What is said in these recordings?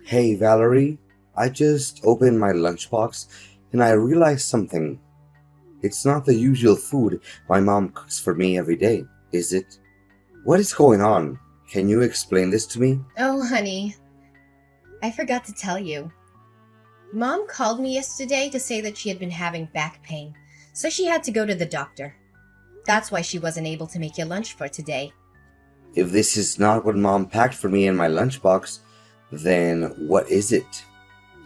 Hey Valerie, I just opened my lunchbox and I realized something. It's not the usual food my mom cooks for me every day, is it? What is going on? Can you explain this to me? Oh, honey, I forgot to tell you. Mom called me yesterday to say that she had been having back pain, so she had to go to the doctor. That's why she wasn't able to make your lunch for today. If this is not what mom packed for me in my lunchbox, then what is it?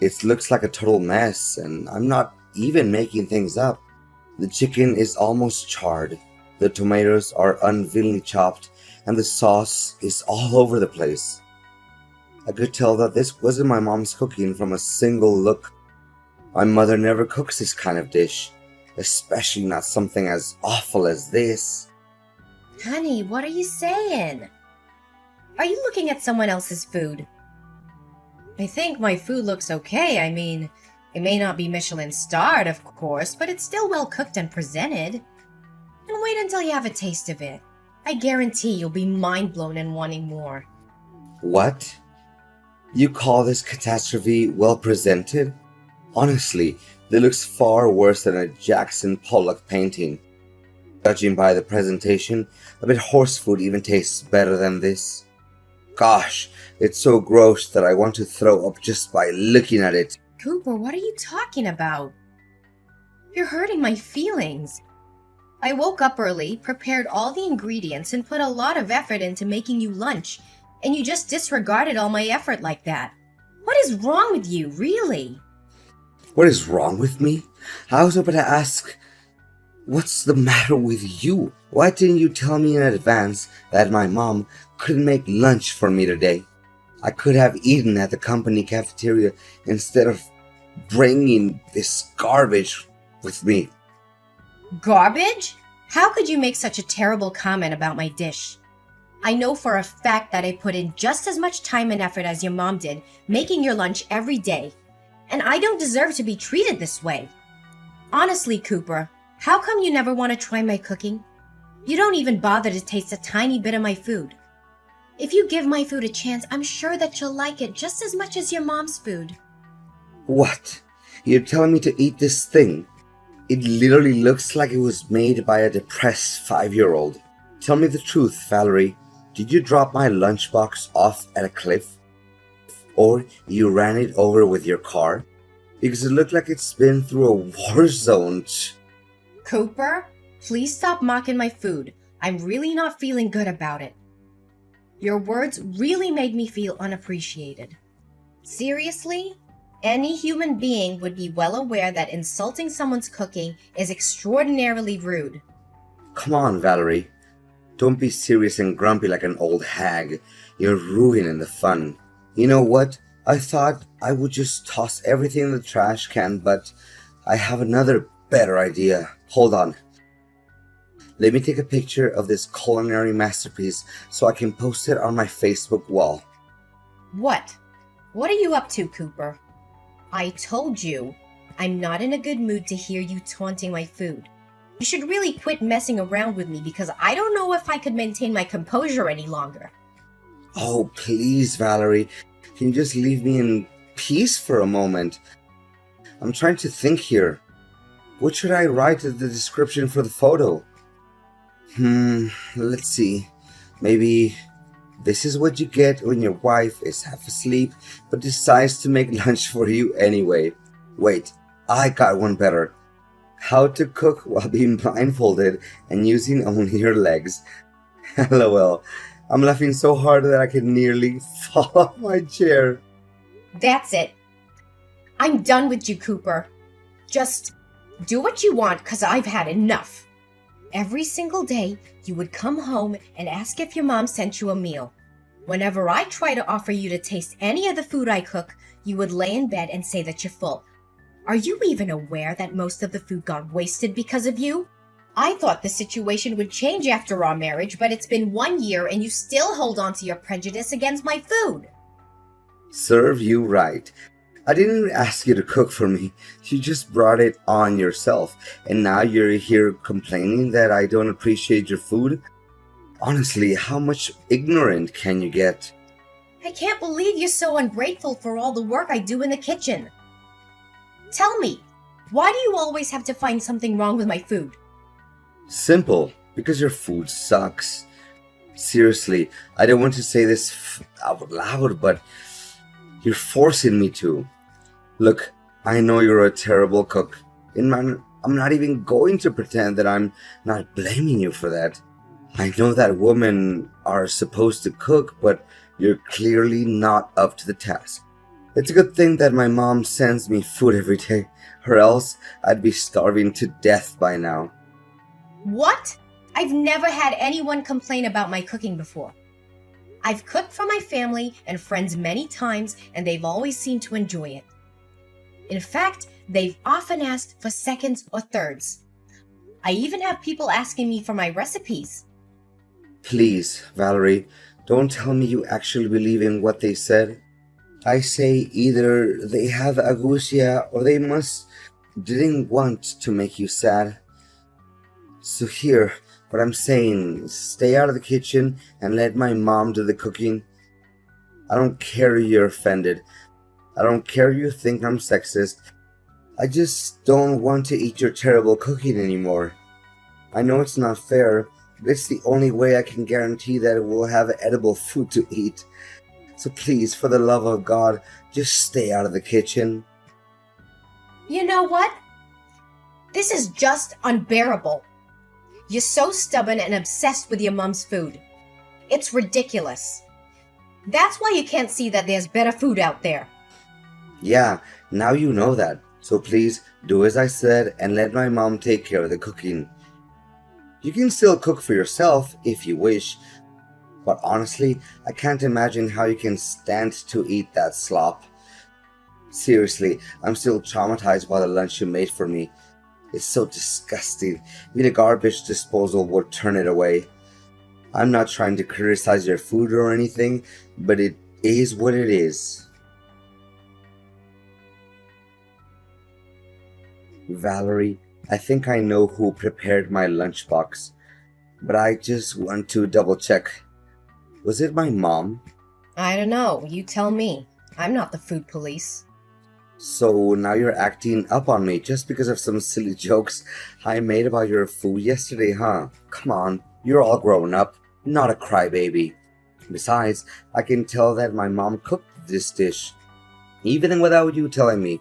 It looks like a total mess and I'm not even making things up. The chicken is almost charred, the tomatoes are unwillingly chopped, and the sauce is all over the place. I could tell that this wasn't my mom's cooking from a single look. My mother never cooks this kind of dish, especially not something as awful as this. Honey, what are you saying? Are you looking at someone else's food? I think my food looks okay. I mean, it may not be Michelin starred, of course, but it's still well cooked and presented. And wait until you have a taste of it. I guarantee you'll be mind blown and wanting more. What? You call this catastrophe well presented? Honestly, it looks far worse than a Jackson Pollock painting. Judging by the presentation, I bet horse food even tastes better than this. Gosh, it's so gross that I want to throw up just by looking at it. Cooper, what are you talking about? You're hurting my feelings. I woke up early, prepared all the ingredients, and put a lot of effort into making you lunch, and you just disregarded all my effort like that. What is wrong with you, really? What is wrong with me? I was about to ask, what's the matter with you? Why didn't you tell me in advance that my mom couldn't make lunch for me today? I could have eaten at the company cafeteria instead of bringing this garbage with me. Garbage? How could you make such a terrible comment about my dish? I know for a fact that I put in just as much time and effort as your mom did making your lunch every day, and I don't deserve to be treated this way. Honestly, Cooper, how come you never want to try my cooking? You don't even bother to taste a tiny bit of my food. If you give my food a chance, I'm sure that you'll like it just as much as your mom's food. What? You're telling me to eat this thing? It literally looks like it was made by a depressed 5-year-old. Tell me the truth, Valerie. Did you drop my lunchbox off at a cliff? Or you ran it over with your car? Because it looked like it's been through a war zone. Cooper, please stop mocking my food. I'm really not feeling good about it. Your words really made me feel unappreciated. Seriously? Any human being would be well aware that insulting someone's cooking is extraordinarily rude. Come on, Valerie. Don't be serious and grumpy like an old hag. You're ruining the fun. You know what? I thought I would just toss everything in the trash can, but I have another better idea. Hold on. Let me take a picture of this culinary masterpiece so I can post it on my Facebook wall. What? What are you up to, Cooper? I told you, I'm not in a good mood to hear you taunting my food. You should really quit messing around with me because I don't know if I could maintain my composure any longer. Oh, please, Valerie. Can you just leave me in peace for a moment? I'm trying to think here. What should I write as the description for the photo? Let's see. Maybe this is what you get when your wife is half asleep but decides to make lunch for you anyway. Wait, I got one better. How to cook while being blindfolded and using only your legs. LOL. I'm laughing so hard that I can nearly fall off my chair. That's it. I'm done with you, Cooper. Just do what you want because I've had enough. Every single day, you would come home and ask if your mom sent you a meal. Whenever I try to offer you to taste any of the food I cook, you would lay in bed and say that you're full. Are you even aware that most of the food got wasted because of you? I thought the situation would change after our marriage, but it's been 1 year and you still hold on to your prejudice against my food. Serve you right. I didn't ask you to cook for me. You just brought it on yourself. And now you're here complaining that I don't appreciate your food? Honestly, how much ignorant can you get? I can't believe you're so ungrateful for all the work I do in the kitchen. Tell me, why do you always have to find something wrong with my food? Simple, because your food sucks. Seriously, I don't want to say this out loud, but you're forcing me to. Look, I know you're a terrible cook, and I'm not even going to pretend that I'm not blaming you for that. I know that women are supposed to cook, but you're clearly not up to the task. It's a good thing that my mom sends me food every day, or else I'd be starving to death by now. What? I've never had anyone complain about my cooking before. I've cooked for my family and friends many times, and they've always seemed to enjoy it. In fact, they've often asked for seconds or thirds. I even have people asking me for my recipes. Please, Valerie, don't tell me you actually believe in what they said. I say either they have agousia or they didn't want to make you sad. So here, what I'm saying, stay out of the kitchen and let my mom do the cooking. I don't care if you're offended. I don't care if you think I'm sexist. I just don't want to eat your terrible cooking anymore. I know it's not fair, but it's the only way I can guarantee that we'll have edible food to eat. So please, for the love of God, just stay out of the kitchen. You know what? This is just unbearable. You're so stubborn and obsessed with your mom's food. It's ridiculous. That's why you can't see that there's better food out there. Yeah, now you know that. So please, do as I said and let my mom take care of the cooking. You can still cook for yourself if you wish, but honestly, I can't imagine how you can stand to eat that slop. Seriously, I'm still traumatized by the lunch you made for me. It's so disgusting. Even a garbage disposal would turn it away. I'm not trying to criticize your food or anything, but it is what it is. Valerie, I think I know who prepared my lunchbox, but I just want to double check. Was it my mom? I don't know. You tell me. I'm not the food police. So now you're acting up on me just because of some silly jokes I made about your food yesterday, huh? Come on, you're all grown up, not a crybaby. Besides, I can tell that my mom cooked this dish, even without you telling me.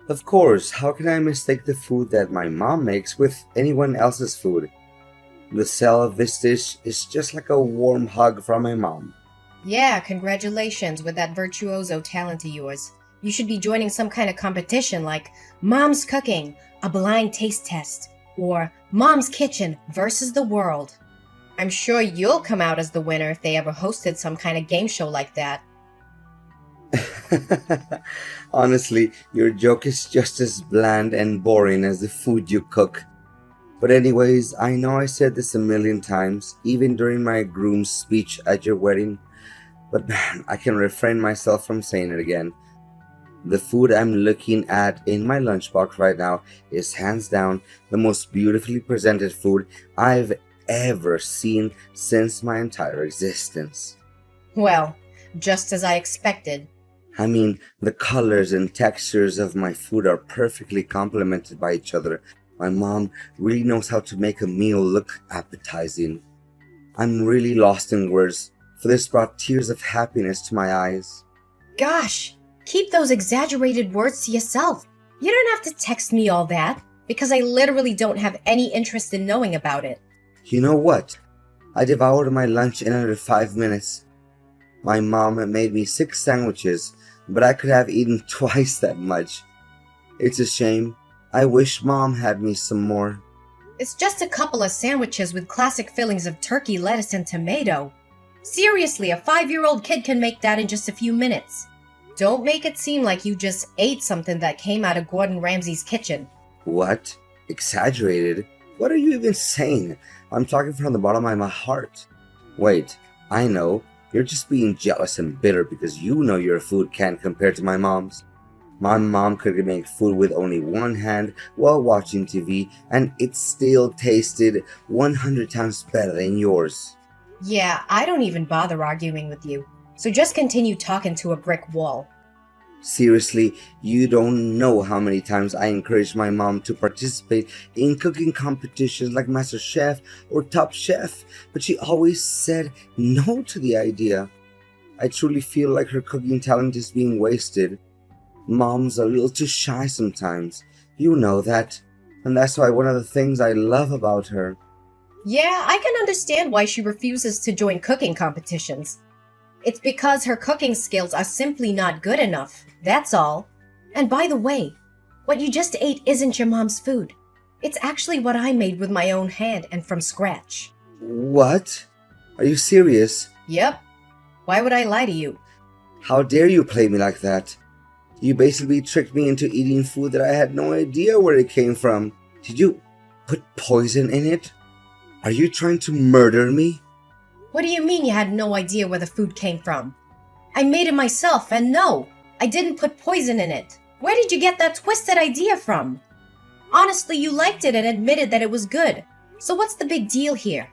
Of course, how can I mistake the food that my mom makes with anyone else's food? The smell of this dish is just like a warm hug from my mom. Yeah, congratulations with that virtuoso talent of yours. You should be joining some kind of competition like Mom's Cooking, a blind taste test, or Mom's Kitchen versus the World. I'm sure you'll come out as the winner if they ever hosted some kind of game show like that. Honestly, your joke is just as bland and boring as the food you cook. But anyways, I know I said this a million times, even during my groom's speech at your wedding, but man, I can refrain myself from saying it again. The food I'm looking at in my lunchbox right now is hands down the most beautifully presented food I've ever seen since my entire existence. Well, just as I expected. I mean, the colors and textures of my food are perfectly complemented by each other. My mom really knows how to make a meal look appetizing. I'm really lost in words, for this brought tears of happiness to my eyes. Gosh, keep those exaggerated words to yourself. You don't have to text me all that, because I literally don't have any interest in knowing about it. You know what? I devoured my lunch in under 5 minutes. My mom made me 6 sandwiches, but I could have eaten twice that much. It's a shame. I wish Mom had me some more. It's just a couple of sandwiches with classic fillings of turkey, lettuce, and tomato. Seriously, a 5-year-old kid can make that in just a few minutes. Don't make it seem like you just ate something that came out of Gordon Ramsay's kitchen. What? Exaggerated? What are you even saying? I'm talking from the bottom of my heart. Wait, I know. You're just being jealous and bitter because you know your food can't compare to my mom's. My mom could make food with only one hand while watching TV, and it still tasted 100 times better than yours. Yeah, I don't even bother arguing with you. So just continue talking to a brick wall. Seriously, you don't know how many times I encouraged my mom to participate in cooking competitions like Master Chef or Top Chef, but she always said no to the idea. I truly feel like her cooking talent is being wasted. Mom's a little too shy sometimes. You know that. And that's why one of the things I love about her. Yeah, I can understand why she refuses to join cooking competitions. It's because her cooking skills are simply not good enough, that's all. And by the way, what you just ate isn't your mom's food. It's actually what I made with my own hand and from scratch. What? Are you serious? Yep. Why would I lie to you? How dare you play me like that? You basically tricked me into eating food that I had no idea where it came from. Did you put poison in it? Are you trying to murder me? What do you mean you had no idea where the food came from? I made it myself, and no, I didn't put poison in it. Where did you get that twisted idea from? Honestly, you liked it and admitted that it was good. So what's the big deal here?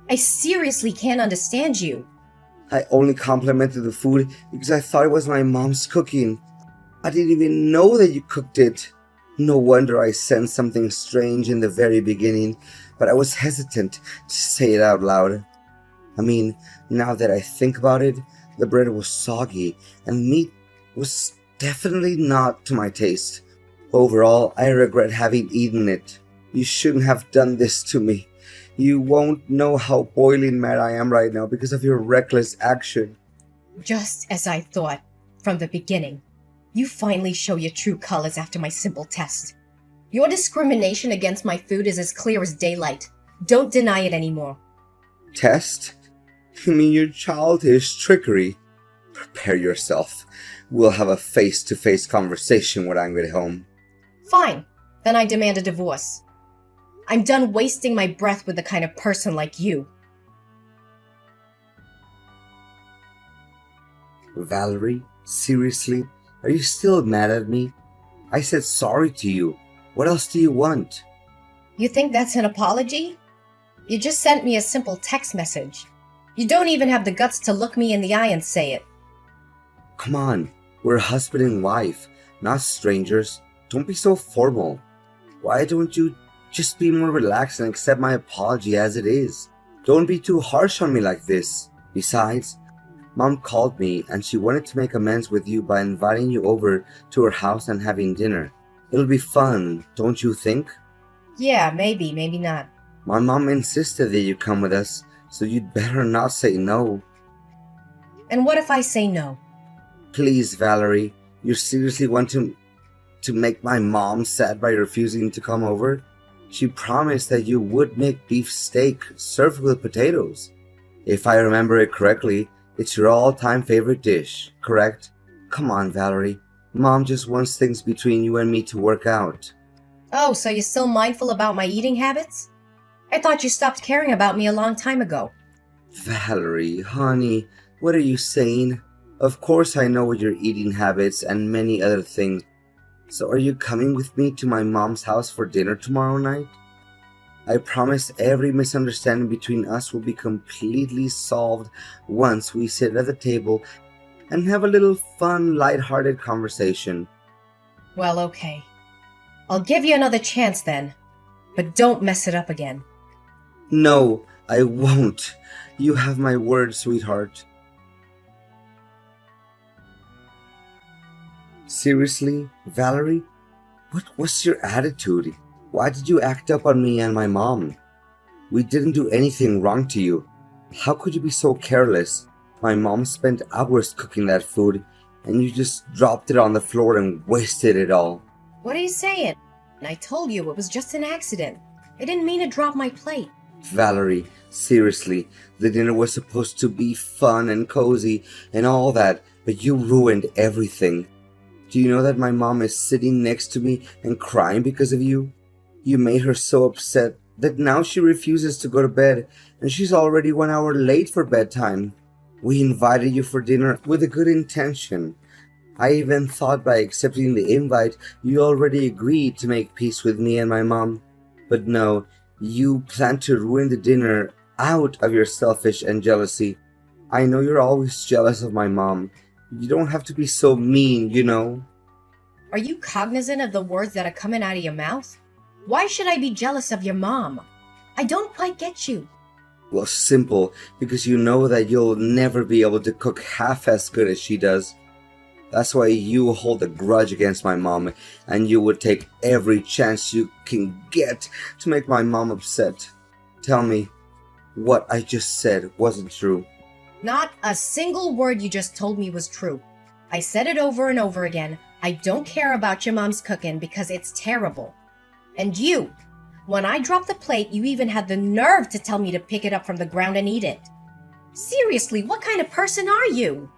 I seriously can't understand you. I only complimented the food because I thought it was my mom's cooking. I didn't even know that you cooked it. No wonder I sensed something strange in the very beginning, but I was hesitant to say it out loud. I mean, now that I think about it, the bread was soggy and meat was definitely not to my taste. Overall, I regret having eaten it. You shouldn't have done this to me. You won't know how boiling mad I am right now because of your reckless action. Just as I thought from the beginning. You finally show your true colors after my simple test. Your discrimination against my food is as clear as daylight. Don't deny it anymore. Test? You mean your childish trickery? Prepare yourself. We'll have a face-to-face conversation when I get home. Fine. Then I demand a divorce. I'm done wasting my breath with the kind of person like you. Valerie, seriously? Are you still mad at me? I said sorry to you. What else do you want? You think that's an apology? You just sent me a simple text message. You don't even have the guts to look me in the eye and say it. Come on, we're husband and wife, not strangers. Don't be so formal. Why don't you just be more relaxed and accept my apology as it is? Don't be too harsh on me like this. Besides, Mom called me and she wanted to make amends with you by inviting you over to her house and having dinner. It'll be fun, don't you think? Yeah, maybe not. My mom insisted that you come with us, so you'd better not say no. And what if I say no? Please, Valerie, you seriously want to make my mom sad by refusing to come over? She promised that you would make beef steak served with potatoes. If I remember it correctly, it's your all-time favorite dish, correct? Come on, Valerie. Mom just wants things between you and me to work out. Oh, so you're still mindful about my eating habits? I thought you stopped caring about me a long time ago. Valerie, honey, what are you saying? Of course I know your eating habits and many other things. So are you coming with me to my mom's house for dinner tomorrow night? I promise every misunderstanding between us will be completely solved once we sit at the table and have a little fun, light-hearted conversation. Well, okay. I'll give you another chance then, but don't mess it up again. No, I won't. You have my word, sweetheart. Seriously, Valerie? What was your attitude? Why did you act up on me and my mom? We didn't do anything wrong to you. How could you be so careless? My mom spent hours cooking that food, and you just dropped it on the floor and wasted it all. What are you saying? I told you it was just an accident. I didn't mean to drop my plate. Valerie, seriously, the dinner was supposed to be fun and cozy and all that, but you ruined everything. Do you know that my mom is sitting next to me and crying because of you? You made her so upset that now she refuses to go to bed, and she's already 1 hour late for bedtime. We invited you for dinner with a good intention. I even thought by accepting the invite, you already agreed to make peace with me and my mom. But no, you planned to ruin the dinner out of your selfish and jealousy. I know you're always jealous of my mom. You don't have to be so mean, you know? Are you cognizant of the words that are coming out of your mouth? Why should I be jealous of your mom? I don't quite get you. Well, simple, because you know that you'll never be able to cook half as good as she does. That's why you hold a grudge against my mom, and you would take every chance you can get to make my mom upset. Tell me, what I just said wasn't true. Not a single word you just told me was true. I said it over and over again. I don't care about your mom's cooking because it's terrible. And you, when I dropped the plate, you even had the nerve to tell me to pick it up from the ground and eat it. Seriously, what kind of person are you?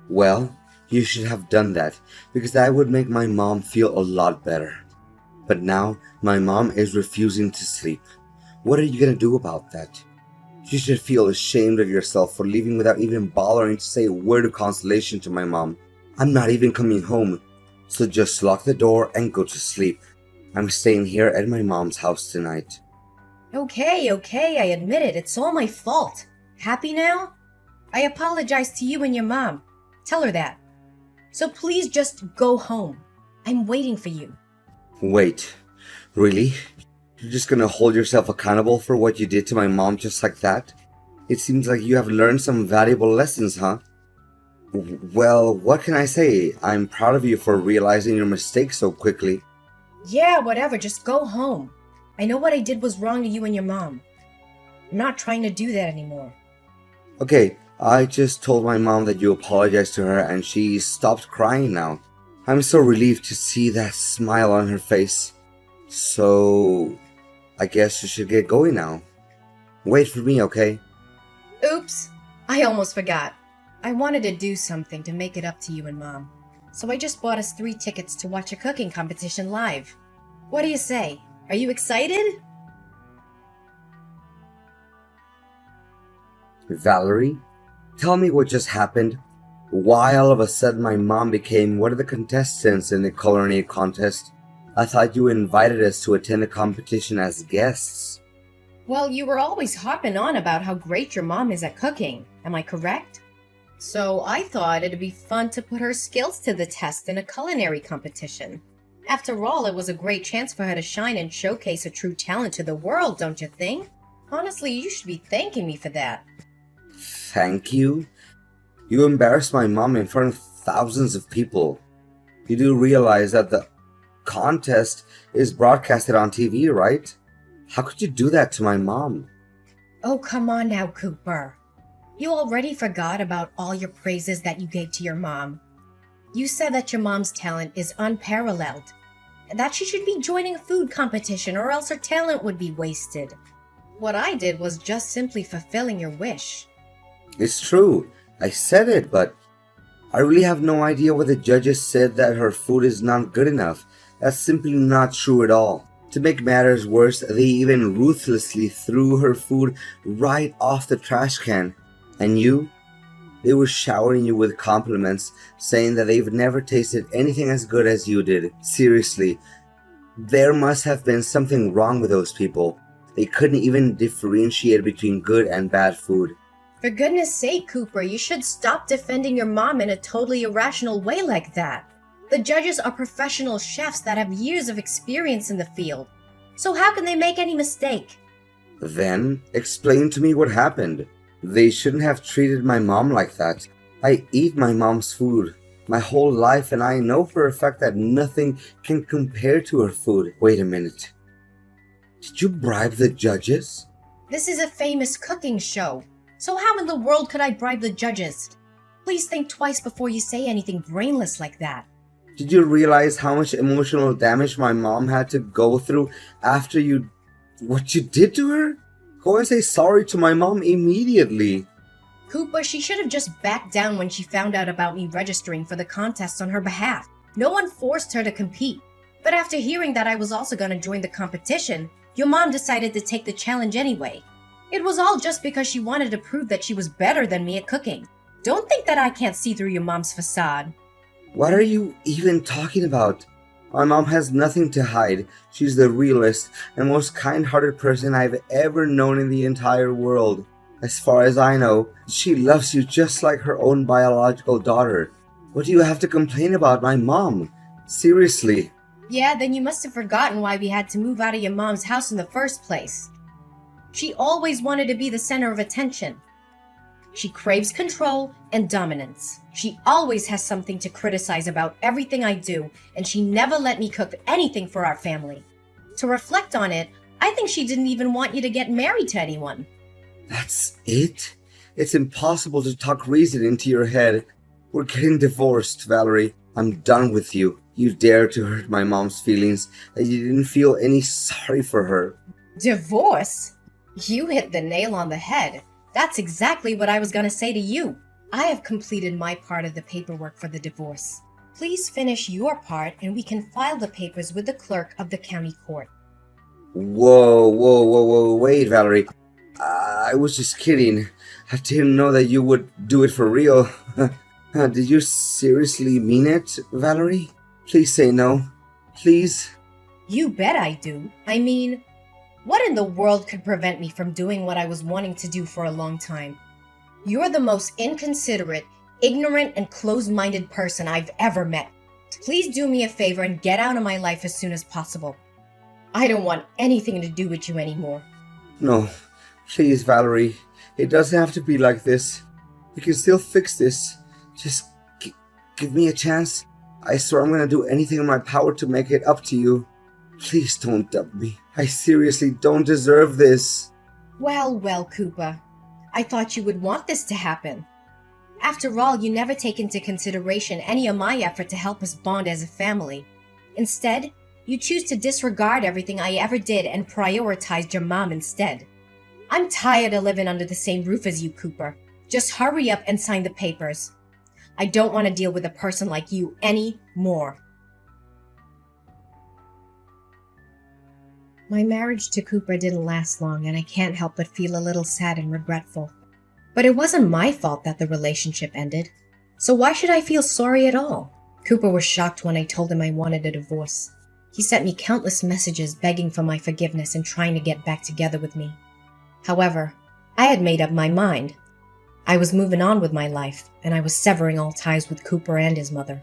Well, you should have done that, because that would make my mom feel a lot better. But now, my mom is refusing to sleep. What are you gonna do about that? You should feel ashamed of yourself for leaving without even bothering to say a word of consolation to my mom. I'm not even coming home, so just lock the door and go to sleep. I'm staying here at my mom's house tonight. Okay, I admit it. It's all my fault. Happy now? I apologize to you and your mom. Tell her that. So please just go home. I'm waiting for you. Wait, really? You're just gonna hold yourself accountable for what you did to my mom just like that? It seems like you have learned some valuable lessons, huh? Well, what can I say? I'm proud of you for realizing your mistake so quickly. Yeah, whatever. Just go home. I know what I did was wrong to you and your mom. I'm not trying to do that anymore. Okay, I just told my mom that you apologized to her and she stopped crying now. I'm so relieved to see that smile on her face. So, I guess you should get going now. Wait for me, okay? Oops, I almost forgot. I wanted to do something to make it up to you and Mom. So I just bought us 3 tickets to watch a cooking competition live. What do you say? Are you excited? Valerie, tell me what just happened. Why all of a sudden my mom became one of the contestants in the culinary contest? I thought you invited us to attend the competition as guests. Well, you were always harping on about how great your mom is at cooking. Am I correct? So I thought it'd be fun to put her skills to the test in a culinary competition. After all, it was a great chance for her to shine and showcase her true talent to the world, don't you think? Honestly, you should be thanking me for that. Thank you? You embarrassed my mom in front of thousands of people. You do realize that the contest is broadcasted on TV, right? How could you do that to my mom? Oh, come on now, Cooper. You already forgot about all your praises that you gave to your mom. You said that your mom's talent is unparalleled, and that she should be joining a food competition or else her talent would be wasted. What I did was just simply fulfilling your wish. It's true. I said it, but I really have no idea what the judges said that her food is not good enough. That's simply not true at all. To make matters worse, they even ruthlessly threw her food right off the trash can. And you? They were showering you with compliments, saying that they've never tasted anything as good as you did. Seriously, there must have been something wrong with those people. They couldn't even differentiate between good and bad food. For goodness sake, Cooper, you should stop defending your mom in a totally irrational way like that. The judges are professional chefs that have years of experience in the field. So how can they make any mistake? Then, explain to me what happened. They shouldn't have treated my mom like that. I eat my mom's food my whole life, and I know for a fact that nothing can compare to her food. Wait a minute. Did you bribe the judges? This is a famous cooking show. So how in the world could I bribe the judges? Please think twice before you say anything brainless like that. Did you realize how much emotional damage my mom had to go through after what you did to her? Go and say sorry to my mom immediately. Cooper, she should have just backed down when she found out about me registering for the contest on her behalf. No one forced her to compete. But after hearing that I was also going to join the competition, your mom decided to take the challenge anyway. It was all just because she wanted to prove that she was better than me at cooking. Don't think that I can't see through your mom's facade. What are you even talking about? My mom has nothing to hide. She's the realest and most kind-hearted person I've ever known in the entire world. As far as I know, she loves you just like her own biological daughter. What do you have to complain about my mom? Seriously. Yeah, then you must have forgotten why we had to move out of your mom's house in the first place. She always wanted to be the center of attention. She craves control and dominance. She always has something to criticize about everything I do, and she never let me cook anything for our family. To reflect on it, I think she didn't even want you to get married to anyone. That's it? It's impossible to talk reason into your head. We're getting divorced, Valerie. I'm done with you. You dared to hurt my mom's feelings, and you didn't feel any sorry for her. Divorce? You hit the nail on the head. That's exactly what I was going to say to you. I have completed my part of the paperwork for the divorce. Please finish your part and we can file the papers with the clerk of the county court. Whoa, wait, Valerie. I was just kidding. I didn't know that you would do it for real. Did you seriously mean it, Valerie? Please say no. Please? You bet I do. I mean, what in the world could prevent me from doing what I was wanting to do for a long time? You're the most inconsiderate, ignorant, and closed-minded person I've ever met. Please do me a favor and get out of my life as soon as possible. I don't want anything to do with you anymore. No, please, Valerie. It doesn't have to be like this. We can still fix this. Just give me a chance. I swear I'm going to do anything in my power to make it up to you. Please don't dump me. I seriously don't deserve this. Well, Cooper. I thought you would want this to happen. After all, you never take into consideration any of my effort to help us bond as a family. Instead, you choose to disregard everything I ever did and prioritized your mom instead. I'm tired of living under the same roof as you, Cooper. Just hurry up and sign the papers. I don't want to deal with a person like you anymore. My marriage to Cooper didn't last long, and I can't help but feel a little sad and regretful. But it wasn't my fault that the relationship ended, so why should I feel sorry at all? Cooper was shocked when I told him I wanted a divorce. He sent me countless messages begging for my forgiveness and trying to get back together with me. However, I had made up my mind. I was moving on with my life, and I was severing all ties with Cooper and his mother.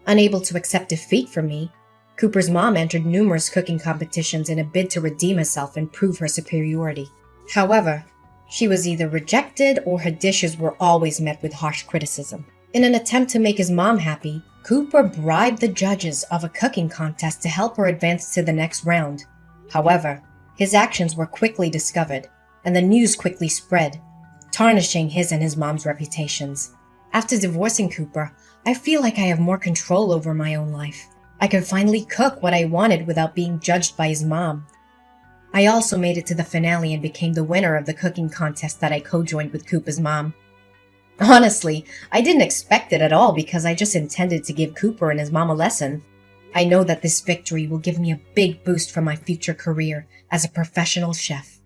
Unable to accept defeat from me, Cooper's mom entered numerous cooking competitions in a bid to redeem herself and prove her superiority. However, she was either rejected or her dishes were always met with harsh criticism. In an attempt to make his mom happy, Cooper bribed the judges of a cooking contest to help her advance to the next round. However, his actions were quickly discovered, and the news quickly spread, tarnishing his and his mom's reputations. After divorcing Cooper, I feel like I have more control over my own life. I could finally cook what I wanted without being judged by his mom. I also made it to the finale and became the winner of the cooking contest that I co-joined with Cooper's mom. Honestly, I didn't expect it at all because I just intended to give Cooper and his mom a lesson. I know that this victory will give me a big boost for my future career as a professional chef.